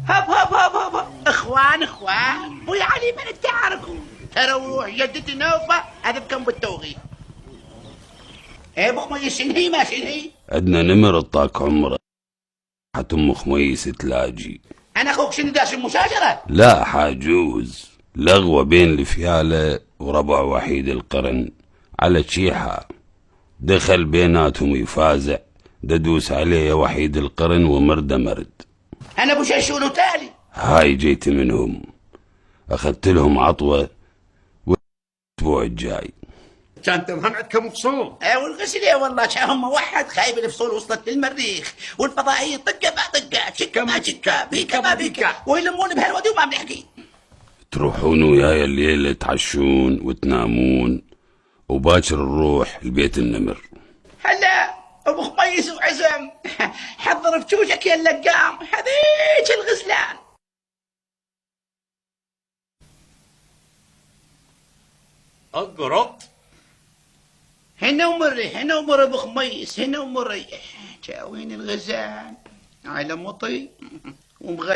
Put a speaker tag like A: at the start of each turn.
A: هب هب هب هب هب. اخوان ابوي علي من التعاركوا ترى وروح جدتي نوفة هذا بكم بالتوغي. ايه ابو خميس شنهي ما شنهي؟
B: عدنا نمر طاق عمره حتى ام خميس تلاجي.
A: انا اخوك شنو داش المشاجرة؟
B: لا حاجوز لغوة بين الفيالة وربع وحيد القرن على تشيحة، دخل بيناتهم يفازع ددوس عليه وحيد القرن ومرد مرد.
A: انا ابو ششون وتالي
B: هاي جيت منهم اخذت لهم عطوة الاسبوع الجاي.
C: كان تمام عندكم فصول.
A: والغسل يا والله كان هم موحد خايب الفصول وصلت للمريخ والفضائية طقة ما طقة شكة ما شكة بيكة ما بيكة ويلمون بهالودي وما بنحكي.
B: تروحون وياي الليلة تعشون وتنامون وباكر نروح البيت النمر.
A: هلا ابو خميس وعزم حضر بشوشك يا اللقام هذيك الغزلان.
C: اقرط
A: هنا ومر ابو خميس هنا ومري جاوين الغزال على مطي ومغل